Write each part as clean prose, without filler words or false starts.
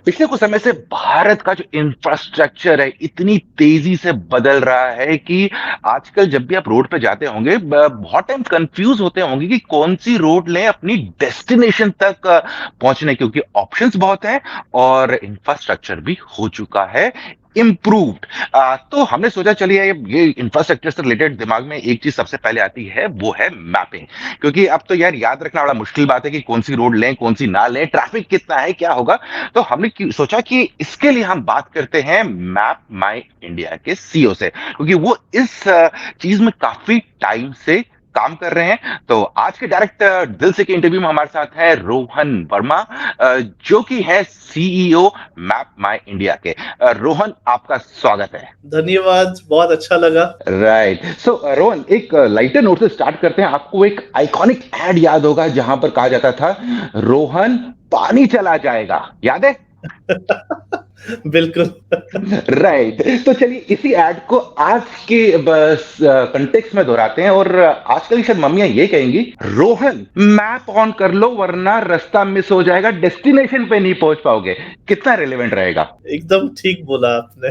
पिछले कुछ समय से भारत का जो इंफ्रास्ट्रक्चर है इतनी तेजी से बदल रहा है कि आजकल जब भी आप रोड पे जाते होंगे बहुत टाइम कंफ्यूज होते होंगे कि कौन सी रोड लें अपनी डेस्टिनेशन तक पहुंचने, क्योंकि ऑप्शंस बहुत हैं और इंफ्रास्ट्रक्चर भी हो चुका है इम्प्रूव्ड। तो हमने सोचा चलिए ये इंफ्रास्ट्रक्चर से रिलेटेड दिमाग में एक चीज सबसे पहले आती है, वो है मैपिंग। क्योंकि अब तो यार याद रखना बड़ा मुश्किल बात है कि कौन सी रोड लें कौन सी ना लें, ट्रैफिक कितना है क्या होगा। तो हमने सोचा कि इसके लिए हम बात करते हैं मैप माई इंडिया के सीईओ से, क्योंकि वो इस चीज में काफी टाइम से काम कर रहे हैं। तो आज के डायरेक्ट दिल से के इंटरव्यू में हमारे साथ है रोहन वर्मा, जो कि है सीईओ मैप माई इंडिया के। रोहन, आपका स्वागत है। धन्यवाद, बहुत अच्छा लगा। राइट, सो रोहन, एक लाइटर नोट से स्टार्ट करते हैं। आपको एक आइकॉनिक एड याद होगा जहां पर कहा जाता था, रोहन पानी चला जाएगा, याद है? बिल्कुल। राइट, तो चलिए इसी ऐड को आज के बस कंटेक्स्ट में दोहराते हैं। और आजकल की शायद मम्मियां ये कहेंगी, रोहन मैप ऑन कर लो वरना रास्ता मिस हो जाएगा, डेस्टिनेशन पे नहीं पहुंच पाओगे। कितना रिलेवेंट रहेगा? एकदम ठीक बोला आपने।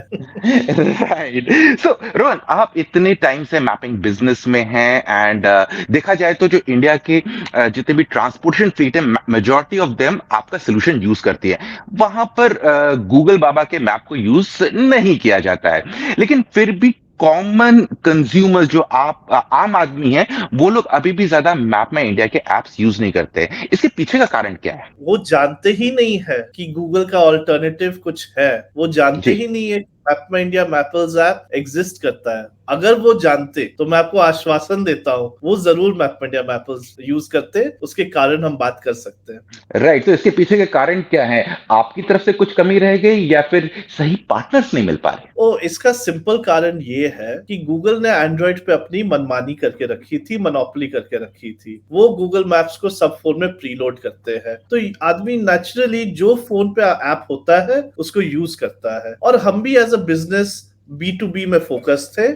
राइट। सो रोहन, आप इतने टाइम से मैपिंग बिजनेस में हैं एंड देखा जाए तो जो इंडिया के जितने भी ट्रांसपोर्टेशन फ्लीट है, मेजॉरिटी ऑफ देम आपका सोल्यूशन यूज करती है। वहां पर गूगल बाबा के मैप को यूज नहीं किया जाता है, लेकिन फिर भी कॉमन कंज्यूमर जो आप आम आदमी है, वो लोग अभी भी ज्यादा मैप में इंडिया के एप्स यूज नहीं करते। इसके पीछे का कारण क्या है? वो जानते ही नहीं है कि गूगल का ऑल्टरनेटिव कुछ है। वो जानते जी। ही नहीं है मैप में इंडिया मैपर्स ऐप एग्जिस्ट करता है। अगर वो जानते तो मैं आपको आश्वासन देता हूँ वो जरूर मैप में इंडिया मैपर्स यूज करते। उसके कारण हम बात कर सकते हैं। राइट, तो इसके पीछे के कारण क्या है? आपकी तरफ से कुछ कमी रह गई या फिर सही पार्टनर्स नहीं मिल पा रहे? इसका सिंपल कारण ये है कि गूगल ने एंड्रॉइड पे अपनी मनमानी करके रखी थी, मोनोपोली करके रखी थी। वो गूगल मैप्स को सब फोन में प्रीलोड करते हैं, तो आदमी नेचुरली जो फोन पे ऐप होता है उसको यूज करता है। और हम भी एज अ बिजनेस B2B में फोकस थे,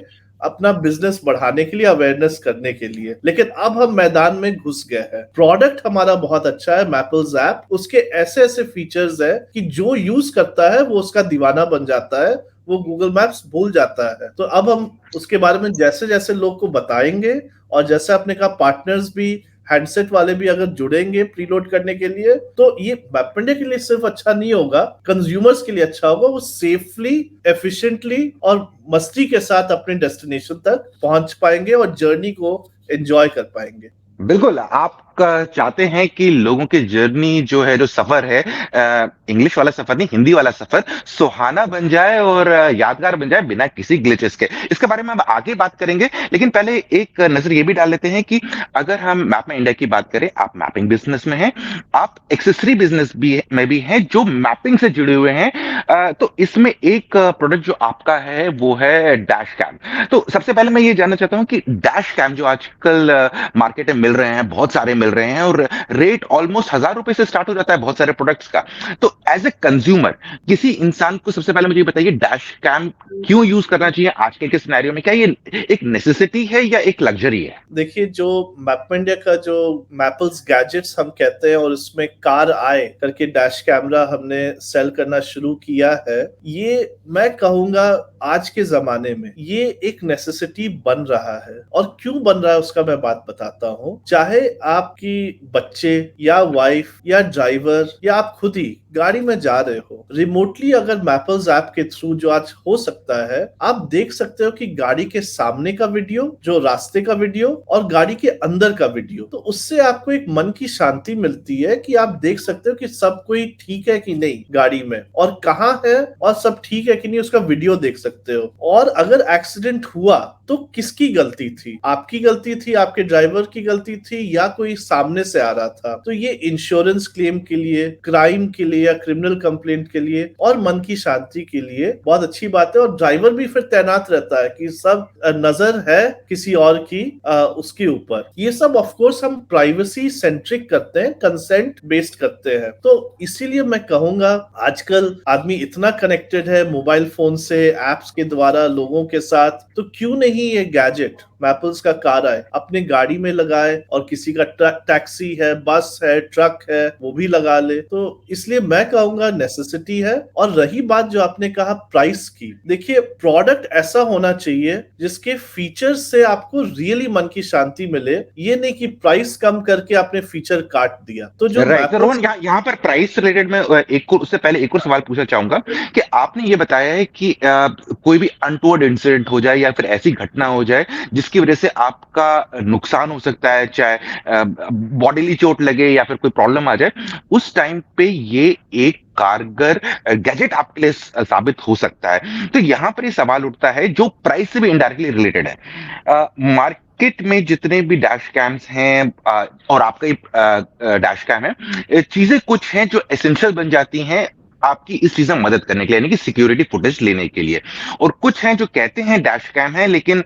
अपना बिजनेस बढ़ाने के लिए, अवेयरनेस करने के लिए। लेकिन अब हम मैदान में घुस गए हैं। प्रोडक्ट हमारा बहुत अच्छा है मैपल्स ऐप, उसके ऐसे ऐसे फीचर्स है कि जो यूज करता है वो उसका दीवाना बन जाता है, वो गूगल मैप्स भूल जाता है। तो अब हम उसके बारे में जैसे जैसे लोग को बताएंगे, और जैसे आपने कहा पार्टनर्स भी, हैंडसेट वाले भी अगर जुड़ेंगे प्रीलोड करने के लिए, तो ये मैप इंडिया के लिए सिर्फ अच्छा नहीं होगा, कंज्यूमर्स के लिए अच्छा होगा। वो सेफली, एफिशिएंटली और मस्ती के साथ अपने डेस्टिनेशन तक पहुंच पाएंगे और जर्नी को एंजॉय कर पाएंगे। बिल्कुल, आप चाहते हैं कि लोगों की जर्नी जो है, जो सफर है, इंग्लिश वाला सफर नहीं, हिंदी वाला सफर सुहाना बन जाए और यादगार बन जाए बिना किसी ग्लिचेस के। इसके बारे में हम आगे बात करेंगे, लेकिन पहले एक नजर ये भी डाल लेते हैं कि अगर हम मैप में इंडिया की बात करें, आप मैपिंग बिजनेस में हैं, आप एक्सेसरी बिजनेस भी में भी हैं जो मैपिंग से जुड़े हुए हैं। तो इसमें एक प्रोडक्ट जो आपका है वो है डैश कैम। तो सबसे पहले मैं ये जानना चाहता हूँ कि डैश कैम जो आजकल मार्केट में मिल रहे हैं, बहुत सारे मिल रहे हैं, और रेट ऑलमोस्ट 1,000 रुपए से स्टार्ट हो जाता है बहुत सारे प्रोडक्ट्स का। तो एज ए कंज्यूमर किसी इंसान को सबसे पहले मुझे ये बताइए, डैश कैम क्यों यूज करना चाहिए आज के सिनेरियो में? क्या ये एक नेसेसिटी है या एक लग्जरी है? देखिए, जो मैप इंडिया का जो मैपल्स गैजेट्स हम कहते हैं, और उसमें कार आए करके डैश कैमरा हमने सेल करना शुरू किया है, ये मैं कहूंगा आज के जमाने में ये एक नेसेसिटी बन रहा है। और क्यों बन रहा है उसका मैं बात बताता हूँ। चाहे आपकी बच्चे या वाइफ या ड्राइवर या आप खुद ही गाड़ी में जा रहे हो, रिमोटली अगर मैपल्स ऐप के थ्रू जो आज हो सकता है, आप देख सकते हो कि गाड़ी के सामने का वीडियो, जो रास्ते का वीडियो, और गाड़ी के अंदर का वीडियो। तो उससे आपको एक मन की शांति मिलती है कि आप देख सकते हो कि सब कोई ठीक है कि नहीं गाड़ी में, और कहाँ है और सब ठीक है कि नहीं, उसका वीडियो देख सकते हो। और अगर एक्सीडेंट हुआ तो किसकी गलती थी? आपकी गलती थी, आपके ड्राइवर की गलती थी, या कोई सामने से आ रहा था? तो ये इंश्योरेंस क्लेम के लिए, क्राइम के लिए या क्रिमिनल कंप्लेंट के लिए और मन की शांति के लिए बहुत अच्छी बात है। और ड्राइवर भी फिर तैनात रहता है कि सब नजर है किसी और की उसके ऊपर। ये सब ऑफ कोर्स हम प्राइवेसी सेंट्रिक करते हैं, कंसेंट बेस्ड करते हैं। तो इसीलिए मैं कहूंगा आजकल आदमी इतना कनेक्टेड है मोबाइल फोन से, एप्स के द्वारा लोगों के साथ, तो क्यों नहीं ये गैजेट मैपल्स का कार आए, अपने गाड़ी में लगाए, और किसी का टैक्सी है, बस है, ट्रक है, वो भी लगा ले। तो इसलिए मैं कहूंगा नेसेसिटी है। और रही बात जो आपने कहा प्राइस की, देखिए प्रोडक्ट ऐसा होना चाहिए जिसके फीचर्स से आपको रियली मन की शांति मिले, ये नहीं कि प्राइस कम करके आपने फीचर काट दिया। तो जो राइट। तो मैपल्स, रोहन, यहाँ पर प्राइस रिलेटेड मैं एक और उससे पहले एक और सवाल पूछना चाहूंगा कि आपने ये बताया है कि कोई भी अनटोवर्ड इंसिडेंट हो जाए या फिर ऐसी घटना हो जाए जिसकी वजह से आपका नुकसान हो सकता है, चाहे बॉडीली चोट लगे या फिर कोई प्रॉब्लम आ जाए, उस टाइम पे ये एक कारगर गैजेट आपके लिए साबित हो सकता है। तो यहाँ पर ये सवाल उठता है जो प्राइस से भी इनडायरेक्टली रिलेटेड है। मार्केट में जितने भी डैश कैम्स हैं और आपका ही डैश कैम है, चीजें कुछ हैं जो एसेंशियल बन जाती हैं आपकी इस चीज में मदद करने के लिए, यानी कि सिक्योरिटी फुटेज लेने के लिए। और कुछ हैं जो कहते हैं डैश कैम है, लेकिन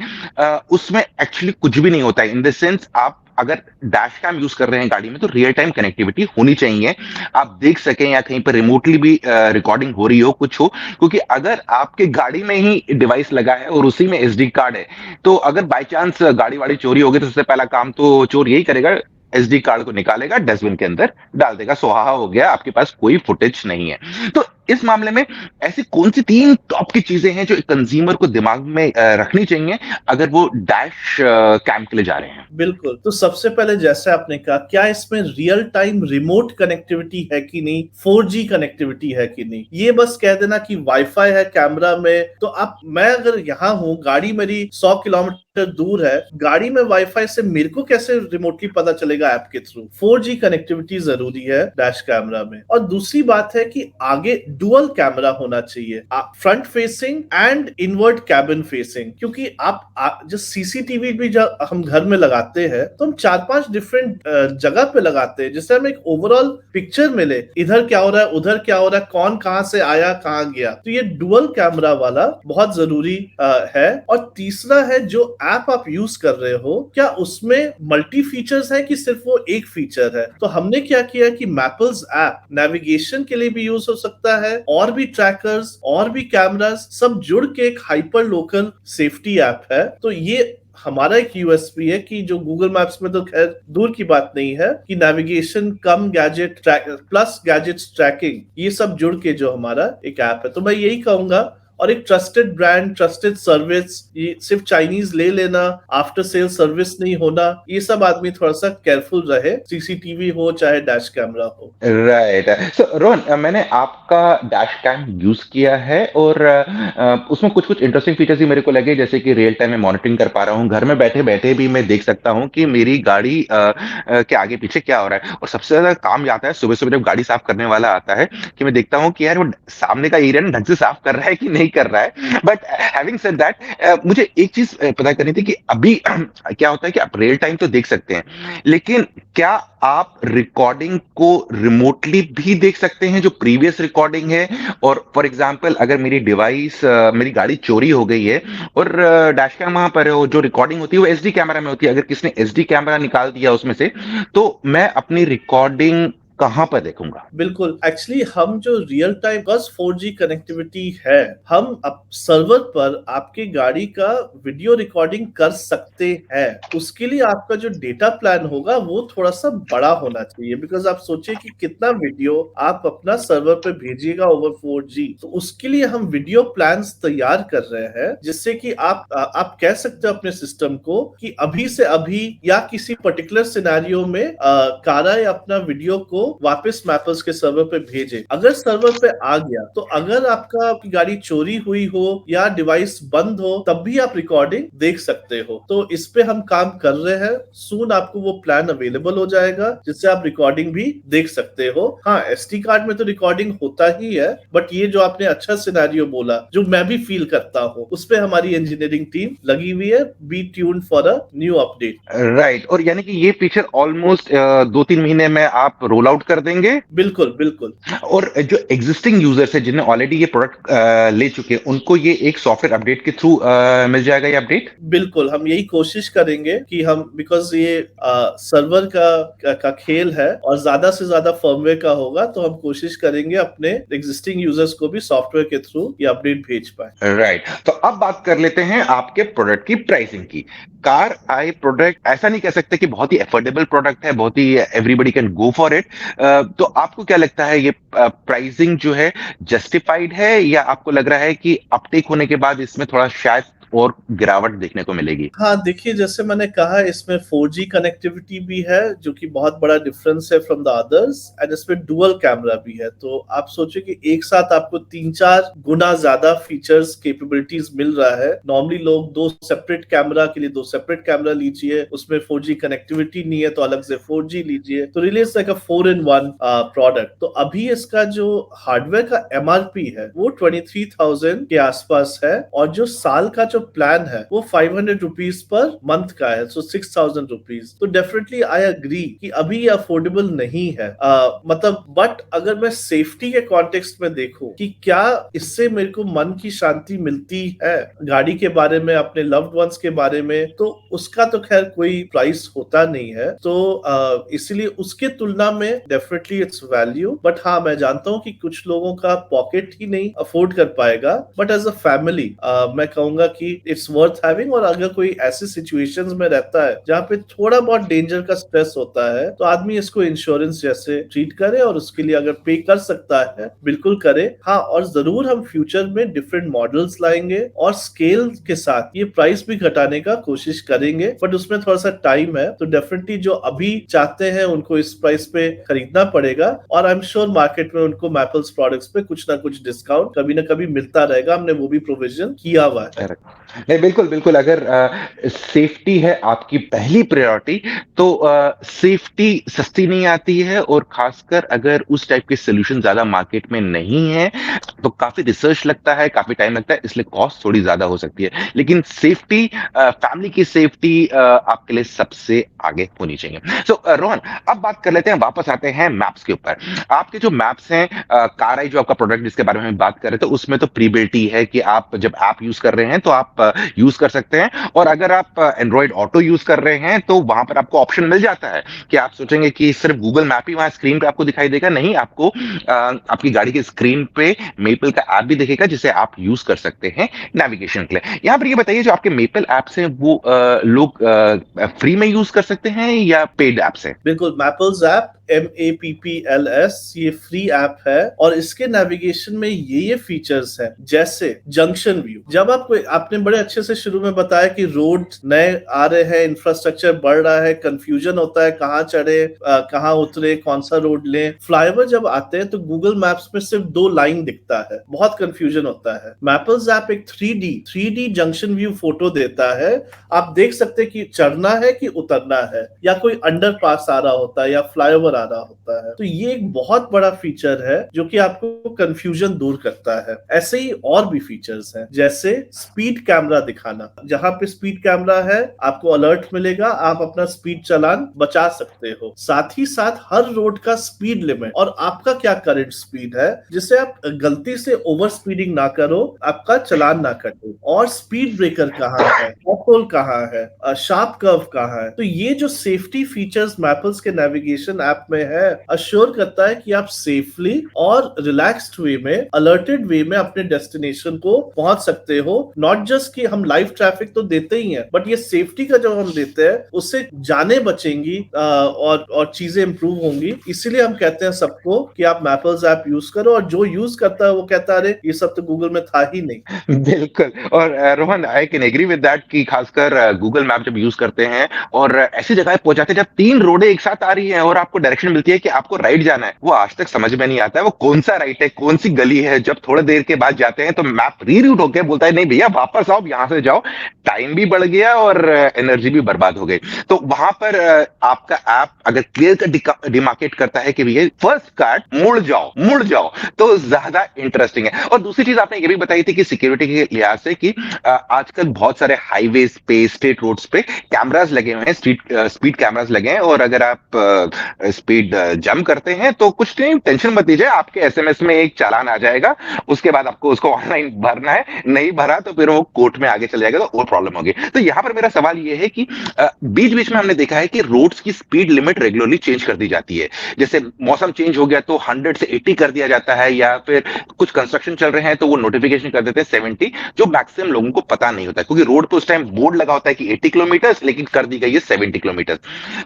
उसमें एक्चुअली कुछ भी नहीं होता है। इन द सेंस, आप अगर डैश कैम यूज कर रहे हैं गाड़ी में तो रियल टाइम कनेक्टिविटी होनी चाहिए, आप देख सकें या कहीं पर रिमोटली भी रिकॉर्डिंग हो रही हो, कुछ हो। क्योंकि अगर आपके गाड़ी में ही डिवाइस लगा है और उसी में एसडी कार्ड है, तो अगर बाई चांस गाड़ी वाड़ी चोरी हो गई तो सबसे पहला काम तो चोर यही करेगा, एसडी कार्ड को निकालेगा, डस्टबिन के अंदर डाल देगा, सुहाहा हो गया, आपके पास कोई फुटेज नहीं है। तो इस मामले में ऐसी कौन सी 3 टॉप की चीजें हैं जो कंज्यूमर को दिमाग में रखनी चाहिए अगर वो डैश कैम के लिए जा रहे हैं? बिल्कुल। तो सबसे पहले जैसे आपने कहा, क्या इसमें रियल टाइम रिमोट कनेक्टिविटी है कि नहीं, 4G कनेक्टिविटी है कि नहीं। ये बस कह देना कि वाईफाई है कैमरा में, तो आप, मैं अगर यहाँ हूँ, गाड़ी मेरी 100 किलोमीटर दूर है, गाड़ी में वाईफाई से मेरे को कैसे रिमोटली पता चलेगा ऐप के थ्रू। 4G कनेक्टिविटी जरूरी है डैश कैमरा में। और दूसरी बात है कि आगे डुअल कैमरा होना चाहिए, front facing and invert cabin facing. क्योंकि आप जो सीसीटीवी भी जब हम घर में लगाते हैं तो हम 4-5 डिफरेंट जगह पे लगाते हैं, जिससे हमें एक ओवरऑल पिक्चर मिले, इधर क्या हो रहा है, उधर क्या हो रहा है, कौन कहां से आया, कहां गया। तो ये डुअल कैमरा वाला बहुत जरूरी है। और तीसरा है, जो ऐप आप यूज कर रहे हो, क्या उसमें मल्टी फीचर्स है कि सिर्फ वो एक फीचर है। तो हमने क्या किया कि मैपल्स ऐप नेविगेशन के लिए भी यूज हो सकता है, और भी ट्रैकर्स और भी कैमरास सब जुड़ के एक हाइपर लोकल सेफ्टी ऐप है। तो ये हमारा एक यूएसपी है कि जो गूगल मैप्स में तो खैर दूर की बात नहीं है, कि नेविगेशन कम गैजेट प्लस गैजेट्स ट्रैकिंग, ये सब जुड़ के जो हमारा एक ऐप है। तो मैं यही कहूंगा, और एक ट्रस्टेड ब्रांड, ट्रस्टेड सर्विस, ये सिर्फ चाइनीज ले लेना, आफ्टर सेल सर्विस नहीं होना, ये सब आदमी थोड़ा सा केयरफुल रहे, सीसीटीवी हो चाहे डैश कैमरा हो। राइट। सो रोहन, मैंने आपका डैश कैम यूज किया है और उसमें कुछ कुछ इंटरेस्टिंग फीचर्स ही मेरे को लगे, जैसे कि रियल टाइम में मॉनिटरिंग कर पा रहा हूँ, घर में बैठे बैठे भी मैं देख सकता हूँ कि मेरी गाड़ी के आगे पीछे क्या हो रहा है। और सबसे ज्यादा काम आता है सुबह सुबह जब गाड़ी साफ करने वाला आता है, कि मैं देखता हूँ कि यार वो सामने का एरिया ढंग से साफ कर रहा है कि नहीं कर रहा है। बट हैविंग सेड दैट, मुझे एक चीज पता करनी थी कि अभी क्या होता है कि आप रियल टाइम तो देख सकते हैं, लेकिन क्या आप रिकॉर्डिंग को रिमोटली भी देख सकते हैं, जो प्रीवियस रिकॉर्डिंग है? और फॉर एग्जांपल, अगर मेरी डिवाइस, मेरी गाड़ी चोरी हो गई है और डैश कैम वहां पर है, और जो रिकॉर्डिंग होती है वो एसडी कैमरा में होती है, अगर किसने एसडी कैमरा निकाल दिया उसमें से, तो मैं अपनी रिकॉर्डिंग कहां पर देखूंगा? बिल्कुल, एक्चुअली हम जो रियल टाइम बस 4G कनेक्टिविटी है, हम अब सर्वर पर आपके गाड़ी का वीडियो रिकॉर्डिंग कर सकते हैं। उसके लिए आपका जो डेटा प्लान होगा वो थोड़ा सा बड़ा होना चाहिए, बिकॉज आप सोचिए कि कितना वीडियो आप अपना सर्वर पे भेजिएगा ओवर 4G। तो उसके लिए हम वीडियो प्लान्स तैयार कर रहे हैं, जिससे कि आप कह सकते हो अपने सिस्टम को कि अभी से अभी या किसी पर्टिकुलर सिनेरियो में कारा अपना वीडियो को वापस मैपल्स के सर्वर पे भेजे। अगर सर्वर पे आ गया तो अगर आपका गाड़ी चोरी हुई हो या डिवाइस बंद हो, तब भी आप रिकॉर्डिंग देख सकते हो। तो इस पे हम काम कर रहे हैं, सून आपको वो प्लान अवेलेबल हो जाएगा जिससे आप रिकॉर्डिंग भी देख सकते हो। हाँ, एसडी कार्ड में तो रिकॉर्डिंग होता ही है, बट ये जो आपने अच्छा सिनेरियो बोला, जो मैं भी फील करता हूँ, उस पे हमारी इंजीनियरिंग टीम लगी हुई है। Be tuned for a new update. Right. और यानी कि ये फीचर ऑलमोस्ट 2-3 महीने में आप रोल आउट आउट कर देंगे। बिल्कुल बिल्कुल। और जो एग्जिस्टिंग यूजर्स है जिन्हें ऑलरेडी ये प्रोडक्ट ले चुके हैं, उनको ये एक सॉफ्टवेयर अपडेट के थ्रू मिल जाएगा ये अपडेट। बिल्कुल, हम यही कोशिश करेंगे कि हम, बिकॉज ये सर्वर का खेल है और ज्यादा से ज्यादा फर्मवेयर का होगा, तो हम कोशिश करेंगे अपने एग्जिस्टिंग यूजर्स को भी सॉफ्टवेयर के थ्रू ये अपडेट भेज पाए। राइट, तो अब बात कर लेते हैं आपके प्रोडक्ट की प्राइसिंग की। कार आई प्रोडक्ट ऐसा नहीं कह सकते कि बहुत ही अफोर्डेबल प्रोडक्ट है, बहुत ही everybody can go for it. तो आपको क्या लगता है, ये प्राइसिंग जो है जस्टिफाइड है, या आपको लग रहा है कि अपटेक होने के बाद इसमें थोड़ा शायद और गिरावट देखने को मिलेगी? हाँ देखिए, जैसे मैंने कहा, इसमें 4G कनेक्टिविटी भी है जो कि बहुत बड़ा डिफरेंस है फ्रॉम द अदर्स, एंड इसमें डुअल कैमरा भी है। तो आप सोचिए कि एक साथ आपको 3-4 गुना ज्यादा फीचर्स कैपेबिलिटीज मिल रहा है। नॉर्मली लोग 2 सेपरेट कैमरा के लिए 2 सेपरेट कैमरा लीजिए, उसमें 4G कनेक्टिविटी नहीं है तो अलग से 4G लीजिए, तो really it's like a 4-in-1 product. तो अभी इसका जो हार्डवेयर का MRP है वो 23,000 के आसपास है, और जो साल का जो प्लान है वो 500 रुपीज पर मंथ का है, सो 6,000 रुपीज। तो डेफिनेटली आई एग्री कि अभी ये अफोर्डेबल नहीं है, मतलब, बट अगर मैं सेफ्टी के कॉन्टेक्स्ट में देखूं कि क्या इससे मेरे को मन की शांति मिलती है गाड़ी के बारे में, अपने लव्ड वंस के बारे में, तो उसका तो खैर कोई प्राइस होता नहीं है। तो इसलिए उसके तुलना में डेफिनेटली इट्स वैल्यू। बट हाँ, मैं जानता हूँ कि कुछ लोगों का पॉकेट ही नहीं अफोर्ड कर पाएगा, बट एज अ फैमिली मैं कहूंगा कि इट्स वर्थ हैविंग। और अगर कोई ऐसे सिचुएशंस में रहता है जहाँ पे थोड़ा बहुत डेंजर का स्ट्रेस होता है, तो आदमी इसको इंश्योरेंस जैसे ट्रीट करे, और उसके लिए अगर पे कर सकता है बिल्कुल करे। हाँ, और जरूर हम फ्यूचर में डिफरेंट मॉडल्स लाएंगे और स्केल के साथ ये प्राइस भी घटाने का कोशिश करेंगे, बट उसमें थोड़ा सा टाइम है। तो डेफिनेटली जो अभी चाहते हैं उनको इस प्राइस पे खरीदना पड़ेगा, और आई एम श्योर मार्केट में उनको मैपल्स प्रोडक्ट्स पे कुछ ना कुछ डिस्काउंट कभी ना कभी मिलता रहेगा। हमने वो भी प्रोविजन किया हुआ है। नहीं, बिल्कुल बिल्कुल, अगर सेफ्टी है आपकी पहली प्रायोरिटी, तो सेफ्टी सस्ती नहीं आती है, और खासकर अगर उस टाइप के सोल्यूशन ज्यादा मार्केट में नहीं है तो काफी रिसर्च लगता है, काफी टाइम लगता है, इसलिए कॉस्ट थोड़ी ज्यादा हो सकती है। लेकिन सेफ्टी, फैमिली की सेफ्टी आपके लिए सबसे आगे होनी चाहिए। सो रोहन, अब बात कर लेते हैं, वापस आते हैं मैप्स के ऊपर। आपके जो मैप्स हैं, कार आई जो आपका प्रोडक्ट जिसके बारे में हम बात कर रहे थे, उसमें तो प्री बिल्ट ही है कि आप जब ऐप यूज कर रहे हैं तो आप यूज कर सकते हैं, और अगर आप एंड्रॉइड ऑटो यूज कर रहे हैं तो वहां पर आपको ऑप्शन मिल जाता है कि आप सोचेंगे कि सिर्फ गूगल मैप ही वहां स्क्रीन पे आपको दिखाई देगा। नहीं, आपको आपकी गाड़ी की स्क्रीन पे मेपल का ऐप भी दिखेगा जिसे आप यूज कर सकते हैं नेविगेशन के लिए। यहां पर ये बताइए, जो आपके मेपल ऐप्स हैं वो लोग फ्री में यूज कर सकते हैं या पेड ऐप्स हैं? बिल्कुल, मैपल्स ऐप MAPPLS ये फ्री ऐप है, और इसके नेविगेशन में ये फीचर्स हैं, जैसे जंक्शन व्यू। जब आपने बड़े अच्छे से शुरू में बताया कि रोड नए आ रहे हैं, इंफ्रास्ट्रक्चर बढ़ रहा है, कंफ्यूजन होता है कहाँ चढ़े कहाँ उतरे, कौन सा रोड लें। फ्लाईओवर जब आते हैं तो गूगल मैप्स में सिर्फ 2 लाइन दिखता है, बहुत कंफ्यूजन होता है। मैपल्स ऐप एक 3D जंक्शन व्यू फोटो देता है। आप देख सकते हैं कि चढ़ना है कि उतरना है, या कोई अंडरपास आ रहा होता है, या फ्लाईओवर आ रहा होता है। तो ये एक बहुत बड़ा फीचर है जो कि आपको कंफ्यूजन दूर करता है। ऐसे ही और भी फीचर्स हैं, जैसे स्पीड कैमरा दिखाना। जहां पे स्पीड कैमरा है आपको अलर्ट मिलेगा, आप अपना स्पीड चालान बचा सकते हो। साथ ही साथ हर रोड का स्पीड लिमिट और आपका क्या करंट स्पीड है, जिससे आप गलती से ओवर स्पीडिंग ना करो, आपका चालान ना कटे। और स्पीड ब्रेकर कहाँ है, पॉथहोल कहाँ है, शार्प कर्व कहाँ है। तो ये जो सेफ्टी फीचर्स मैपल्स के नेविगेशन ऐप में है, अश्योर करता है कि आप सेफली और रिलैक्स्ड वे में, अलर्टेड वे में अपने डेस्टिनेशन को पहुंच सकते हो। नॉट जस्ट कि हम लाइव ट्रैफिक तो देते ही हैं, बट ये सेफ्टी का जो हम देते हैं उससे जाने बचेंगी और चीजें इंप्रूव होंगी। इसीलिए हम कहते हैं सबको कि आप मैपल्स ऐप यूज करो, और जो यूज करता है वो कहता है अरे ये सब तो गूगल में था ही नहीं। बिल्कुल, और Rohan, I can agree with that कि खासकर गूगल मैप जब यूज करते हैं और ऐसी जगह पहुंचाते हैं जब 3 रोडें एक साथ आ रही हैं और आपको डायरेक्शन मिलती है कि आपको राइट जाना है, वो आज तक समझ में नहीं आता है वो कौन सा राइट है, कौन सी गली है। जब थोड़ी देर के बाद जाते हैं तो मैप रीरूट होकर बोलता है नहीं भैया वापस आओ, यहां से जाओ। टाइम भी बढ़ गया और एनर्जी भी बर्बाद हो गई। तो वहां पर आपका ऐप अगर क्लियर कट डिमार्केट करता है कि भैया फर्स्ट काट मुड़ जाओ, तो ज्यादा इंटरेस्टिंग है। और दूसरी चीज आपने ये भी बताई थी कि सिक्योरिटी के लिहाज से कि आजकल बहुत सारे हाईवेज पे, स्टेट रोड्स पे कैमरास लगे हुए हैं, स्पीड कैमरास लगे हैं, और अगर आप स्पीड जम करते हैं तो कुछ नहीं, टेंशन मत लीजिए, आपके एसएमएस में एक चालान आ जाएगा, उसके बाद आपको उसको ऑनलाइन भरना है, नहीं भरा तो फिर वो कोर्ट में आगे चले जाएगा तो और प्रॉब्लम होगी। तो यहाँ पर मेरा सवाल ये है कि बीच बीच में हमने देखा है कि रोड्स की स्पीड लिमिट रेगुलरली चेंज कर दी जाती है, जैसे मौसम चेंज हो गया तो 100 से 80 कर दिया जाता है, या फिर कुछ कंस्ट्रक्शन चल रहे हैं तो वो नोटिफिकेशन कर देते हैं 70, जो मैक्सिमम लोगों को पता नहीं होता क्योंकि रोड पे उस टाइम बोर्ड लगा होता है कि 80 किलोमीटर, लेकिन कर दी गई है 70 किलोमीटर।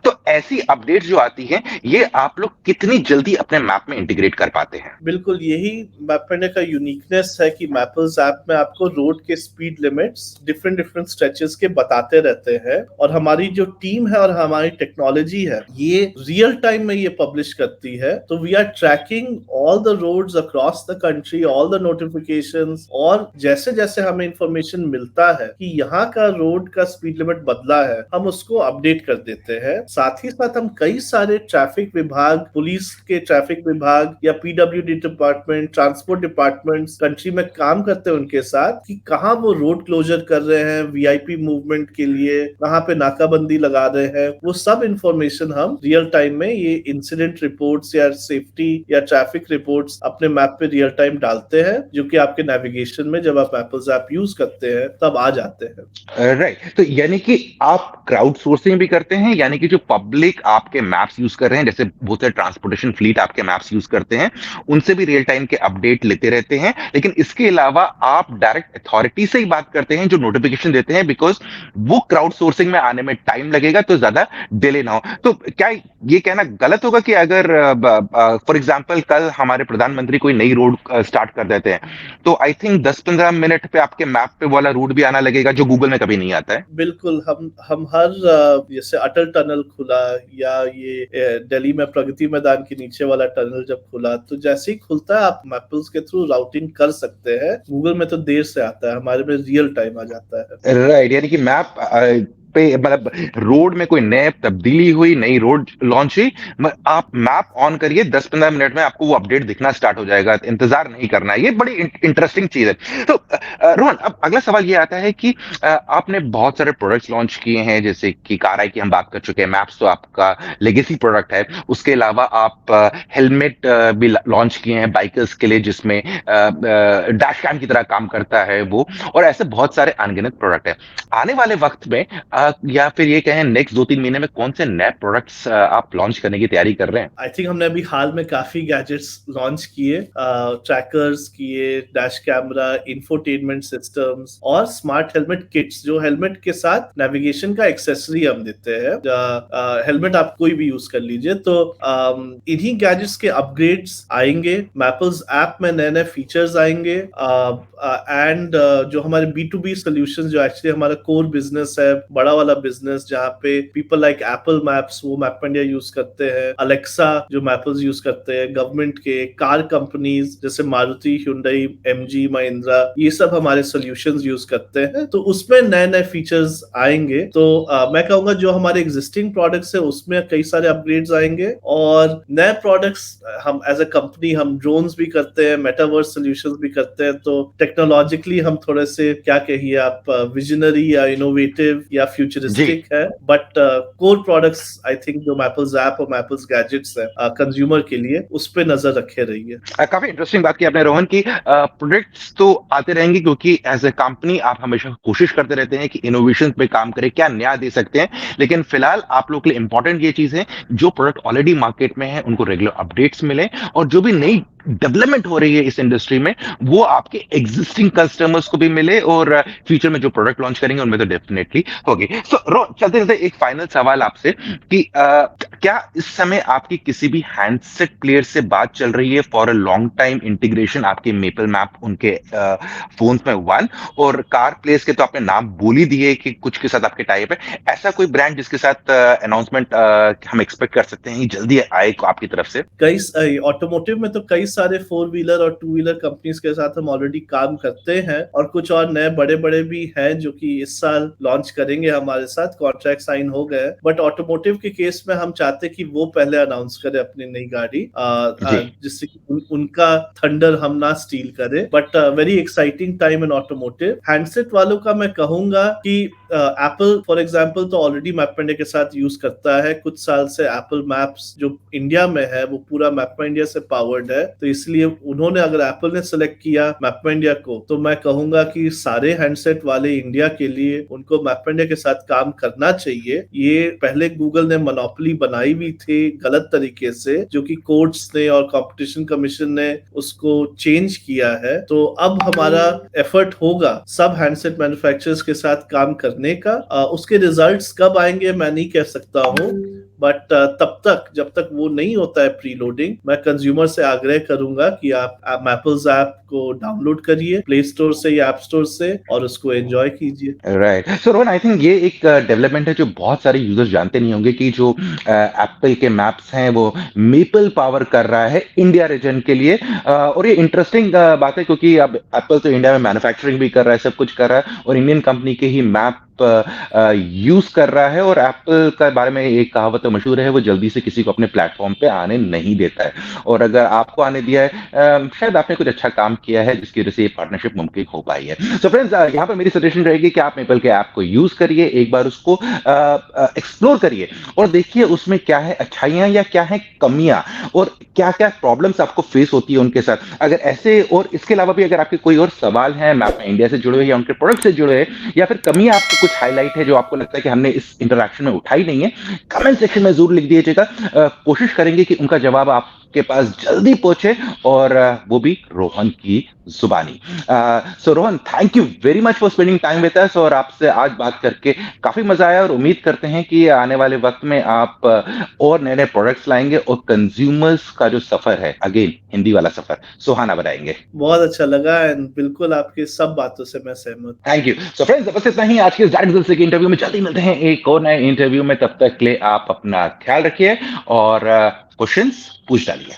तो ऐसी अपडेट्स जो आती है ये आप लोग कितनी जल्दी अपने मैप में इंटीग्रेट कर पाते हैं? बिल्कुल, यही मैपमेंट का यूनिकनेस है कि मैपल्स ऐप में आपको रोड के speed limits different different stretches के बताते रहते हैं, और हमारी जो टीम है और हमारी टेक्नोलॉजी है ये रियल टाइम में ये पब्लिश करती है। तो we are tracking all the roads across the country, all the notifications, और जैसे जैसे हमें इंफॉर्मेशन मिलता है कि यहाँ का रोड का स्पीड लिमिट बदला है, हम उसको अपडेट कर देते हैं। साथ ही साथ हम कई सारे ट्रैफिक विभाग, पुलिस के ट्रैफिक विभाग या PWD department, transport department country में काम करते हैं उनके साथ कि कहाँ वो रोड क्लोजर कर रहे हैं वीआईपी मूवमेंट के लिए, कहाँ पे नाकाबंदी लगा रहे हैं, वो सब इंफॉर्मेशन हम रियल टाइम में ये इंसिडेंट रिपोर्ट्स या सेफ्टी या ट्रैफिक रिपोर्ट्स अपने मैप पे रियल टाइम डालते हैं, जो कि आपके नेविगेशन में जब आप मैपल्स ऐप यूज करते हैं तब आ जाते हैं। राइट, तो यानी कि आप क्राउड सोर्सिंग भी करते हैं, यानी कि जो पब्लिक आपके मैप्स यूज कर रहे हैं, जैसे बहुत सारे ट्रांसपोर्टेशन फ्लीट आपके मैप्स यूज करते हैं, उनसे भी रियल टाइम के अपडेट लेते रहते हैं, लेकिन इसके अलावा आप डायरेक्ट अथॉरिटी से ही बात करते हैं जो नोटिफिकेशन देते हैं, बिकॉज वो क्राउड सोर्सिंग में आने में टाइम लगेगा तो ज्यादा डिले ना हो। तो क्या ये कहना गलत होगा कि अगर फॉर एग्जाम्पल कल हमारे प्रधानमंत्री कोई नई रोड स्टार्ट कर देते हैं तो आई थिंक 10-15 मिनट पे आपके मैप पे वाला रूट भी आना लगेगा जो गूगल में कभी नहीं आता है? बिल्कुल, हम हर जैसे अटल टनल खुला या ये दिल्ली में प्रगति मैदान के नीचे वाला टनल जब खुला, तो जैसे ही खुलता है आप मैपल्स के थ्रू राउटिंग कर सकते हैं। गूगल में तो देर से आता है, हमारे में रियल टाइम आ जाता है। राइट, यानी कि मैप पे मतलब रोड में कोई नई तब्दीली हुई, नई रोड लॉन्च हुई, आप मैप ऑन करिए, 10-15 मिनट में आपको वो अपडेट दिखना स्टार्ट हो जाएगा, इंतजार नहीं करना है। ये बड़ी इंटरेस्टिंग चीज है। तो रोहन, अब अगला सवाल ये आता है कि आपने बहुत सारे प्रोडक्ट्स लॉन्च किए हैं, जैसे कि कार आई की हम बात कर चुके हैं, मैप्स तो आपका लेगेसी प्रोडक्ट है, उसके अलावा आप हेलमेट भी लॉन्च किए हैं बाइकर्स के लिए, जिसमें डैश कैम की तरह काम करता है वो, और ऐसे बहुत सारे अनगिनत प्रोडक्ट है। आने वाले वक्त में या फिर ये कहें नेक्स्ट 2-3 महीने में कौन से नए प्रोडक्ट्स आप लॉन्च करने की तैयारी कर रहे हैं? आई थिंक हमने अभी हाल में काफी गैजेट्स लॉन्च किए, ट्रैकर्स किए, डैश कैमरा, इंफोटेनमेंट सिस्टम्स और स्मार्ट हेलमेट किट्स, जो हेलमेट के साथ नेविगेशन का एक्सेसरी हम देते हैं। हेलमेट आप कोई भी यूज कर लीजिए। तो इन्हीं गैजेट्स के अपग्रेड्स आएंगे, मैपल्स ऐप में नए नए फीचर्स आएंगे, एंड जो हमारे B2B सोल्यूशन, जो एक्चुअली हमारा कोर बिजनेस है, बड़ा वाला बिजनेस, जहाँ पे पीपल लाइक एप्पल मैप्स वो मैप इंडिया यूज करते हैं, अलेक्सा जो मैपल्स यूज करते हैं, गवर्नमेंट के कार कंपनीज जैसे मारुति, हुंडई, MG, महिंद्रा, ये सब हमारे सॉल्यूशंस यूज करते हैं। तो उसमें नए नए फीचर्स आएंगे। तो मैं कहूंगा जो हमारे एग्जिस्टिंग प्रोडक्ट्स है उसमें कई सारे अपग्रेड्स आएंगे, और नए प्रोडक्ट्स हम एज अ कंपनी हम ड्रोन्स भी करते हैं, मेटावर्स सॉल्यूशंस भी करते हैं। तो टेक्नोलॉजिकली हम थोड़े से, क्या कहिए आप, विजनरी या इनोवेटिव या फ्यूचरिस्टिक है, but core products I think जो मैपल्स ऐप और मैपल्स गैजेट्स है कंज्यूमर के लिए, उस पे नजर रखे रहिए। काफी इंटरेस्टिंग बात की आपने रोहन की, प्रोडक्ट्स तो आते रहेंगे क्योंकि एज ए कंपनी आप हमेशा कोशिश करते रहते हैं कि इनोवेशन पे काम करें, क्या नया दे सकते हैं, लेकिन फिलहाल आप लोग के लिए इंपॉर्टेंट ये चीज है जो प्रोडक्ट ऑलरेडी मार्केट में है उनको रेगुलर अपडेट्स मिले, और जो भी नई डेवलपमेंट हो रही है इस इंडस्ट्री में वो आपके एग्जिस्टिंग कस्टमर्स को भी मिले, और फ्यूचर में जो प्रोडक्ट लॉन्च करेंगे उनमें तो डेफिनेटली होगी। सो चलते चलते एक फाइनल सवाल आपसे कि क्या इस समय आपकी किसी भी हैंडसेट प्लेयर से बात चल रही है for a long time integration आपके मेपल मैप उनके फोन्स में? वन, और कार प्लेस के तो आपने नाम बोल ही दिए कि कुछ के साथ आपके टाइप है, ऐसा कोई ब्रांड जिसके साथ अनाउंसमेंट हम एक्सपेक्ट कर सकते हैं जल्दी आए आपकी तरफ से? कई ऑटोमोटिव में तो कई सारे 4 व्हीलर और 2 व्हीलर कंपनीज के साथ हम ऑलरेडी काम करते हैं, और कुछ और नए बड़े बड़े भी हैं जो कि इस साल लॉन्च करेंगे हमारे साथ, कॉन्ट्रैक्ट साइन हो गए। बट ऑटोमोटिव के केस में हम चाहते हैं कि वो पहले अनाउंस करे अपनी नई गाड़ी, जी। जिससे कि उनका थंडर हम ना स्टील करें। But very exciting time in automotive. Handset वालों का मैं कहूंगा कि एप्पल फॉर एग्जांपल तो ऑलरेडी मैप इंडिया के साथ यूज करता है। कुछ साल से एप्पल मैप्स जो इंडिया में है वो पूरा मैप इंडिया से पावर्ड है, तो इसलिए उन्होंने, अगर एप्पल ने सेलेक्ट किया मैप इंडिया को, तो मैं कहूंगा कि सारे हैंडसेट वाले इंडिया के लिए उनको मैप इंडिया के साथ काम करना चाहिए। ये पहले गूगल ने मोनोपोली बनाई हुई थी गलत तरीके से, जो कि कोर्ट्स ने और कंपटीशन कमीशन ने उसको चेंज किया है। तो अब हमारा एफर्ट होगा सब हैंडसेट मैन्युफैक्चरर्स के साथ काम करने का। उसके रिजल्ट्स कब आएंगे मैं नहीं कह सकता हूँ, बट तब तक, जब तक वो नहीं होता है प्री लोडिंग, मैं कंज्यूमर से आग्रह करूंगा कि आप मैपल्स ऐप को डाउनलोड करिए प्ले स्टोर से या ऐप स्टोर से और उसको एंजॉय कीजिए। Right. So Rohan, I think ये एक डेवलपमेंट है जो बहुत सारे यूजर्स जानते नहीं होंगे कि जो एप्पल के मैप्स हैं वो मेपल पावर कर रहा है इंडिया रीजन के लिए। और ये इंटरेस्टिंग बात है क्योंकि अब एप्पल तो इंडिया में मैन्युफैक्चरिंग भी कर रहा है, सब कुछ कर रहा है, और इंडियन कंपनी के ही मैप यूज कर रहा है। और एप्पल के बारे में एक कहावत तो मशहूर है, वो जल्दी से किसी को अपने प्लेटफॉर्म पे आने नहीं देता है, और अगर आपको आने दिया है शायद आपने कुछ अच्छा काम किया है जिसकी वजह से ये पार्टनरशिप मुमकिन हो पाई है। सो फ्रेंड्स, यहाँ पर मेरी सजेशन रहेगी कि आप मेपल के ऐप को यूज करिए, एक बार उसको एक्सप्लोर करिए और देखिए उसमें क्या है अच्छाइयां या क्या है कमियां, और क्या क्या प्रॉब्लम्स आपको फेस होती है उनके साथ। अगर ऐसे और इसके अलावा भी अगर आपके कोई और सवाल है मैप इंडिया से जुड़े हुए या उनके प्रोडक्ट से जुड़े हुए, या फिर कमियां आपको कुछ हाईलाइट है जो आपको लगता है कि हमने इस इंटरैक्शन में उठाई नहीं है, कमेंट सेक्शन में जरूर लिख दीजिएगा। कोशिश करेंगे कि उनका जवाब आपके पास जल्दी पहुंचे, और वो भी रोहन की जुबानी। So Rohan, thank you very much for spending time with us, और आपसे आज बात करके काफी मजा आया, और उम्मीद करते हैं कि आने वाले वक्त में आप और नए नए प्रोडक्ट्स लाएंगे और कंज्यूमर्स का जो सफर है, अगेन हिंदी वाला सफर, सुहाना बनाएंगे। बहुत अच्छा लगा, एंड बिल्कुल आपकी सब बातों से मैं सहमत। Thank you. सो फ्रेंड्स, बस इतना ही आज के इस डायरेक्ट रिजल्ट के इंटरव्यू में। जल्दी मिलते हैं एक और नए इंटरव्यू में, तब तक के लिए आप अपना ख्याल रखिए और क्वेश्चंस पूछ डालिए।